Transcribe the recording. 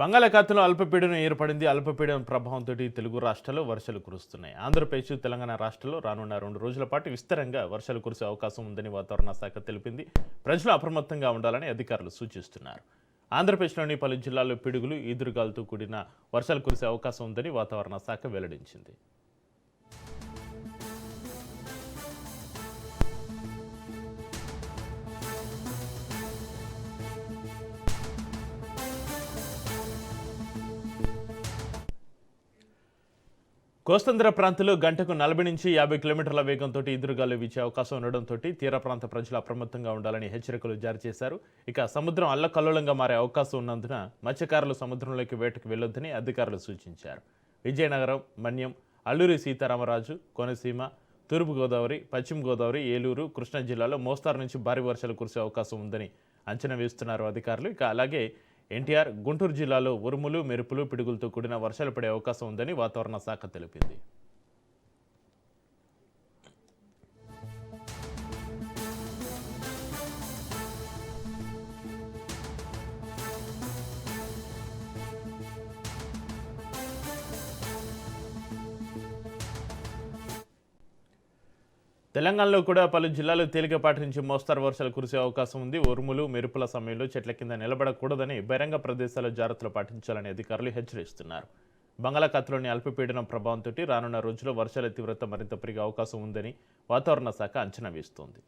బంగాళాఖాతంలో అల్పపీడనం ఏర్పడింది. అల్పపీడనం ప్రభావంతో తెలుగు రాష్ట్రాల్లో వర్షాలు కురుస్తున్నాయి. ఆంధ్రప్రదేశ్, తెలంగాణ రాష్ట్రాల్లో రానున్న 2 రోజుల పాటు విస్తారంగా వర్షాలు కురిసే అవకాశం ఉందని వాతావరణ శాఖ తెలిపింది. ప్రజలు అప్రమత్తంగా ఉండాలని అధికారులు సూచిస్తున్నారు. ఆంధ్రప్రదేశ్లోని పలు జిల్లాల్లో పిడుగులు, ఈదురుగాలులతో కూడిన వర్షాలు కురిసే అవకాశం ఉందని వాతావరణ శాఖ వెల్లడించింది. కోస్తాంధ్ర ప్రాంతంలో గంటకు 40 నుంచి 50 కిలోమీటర్ల వేగంతో ఎదురుగాలు వీచే అవకాశం ఉండడంతో తీర ప్రాంత ప్రజలు అప్రమత్తంగా ఉండాలని హెచ్చరికలు జారీ చేశారు. ఇక సముద్రం అల్లకల్లోలంగా మారే అవకాశం ఉన్నందున మత్స్యకారులు సముద్రంలోకి వేటకు వెళ్లొద్దని అధికారులు సూచించారు. విజయనగరం, మన్యం, అల్లూరి సీతారామరాజు, కోనసీమ, తూర్పుగోదావరి, పశ్చిమ గోదావరి, ఏలూరు, కృష్ణా జిల్లాలో మోస్తారు నుంచి భారీ వర్షాలు కురిసే అవకాశం ఉందని అంచనా వేస్తున్నారు అధికారులు. ఇక అలాగే ఎన్టీఆర్, గుంటూరు జిల్లాలో ఉరుములు, మెరుపులు, పిడుగులతో కూడిన వర్షాలు పడే అవకాశం ఉందని వాతావరణ శాఖ తెలిపింది. తెలంగాణలో కూడా పలు జిల్లాలు తేలికపాటి నుంచి మోస్తారు వర్షాలు కురిసే అవకాశం ఉంది. ఉరుములు, మెరుపుల సమయంలో చెట్ల కింద నిలబడకూడదని, బహిరంగ ప్రదేశాల్లో జాగ్రత్తలు పాటించాలని అధికారులు హెచ్చరిస్తున్నారు. బంగాళాఖాతంలోని అల్పపీడనం ప్రభావంతో రానున్న రోజుల్లో వర్షాల తీవ్రత మరింత పెరిగే అవకాశం ఉందని వాతావరణ శాఖ అంచనా వేస్తోంది.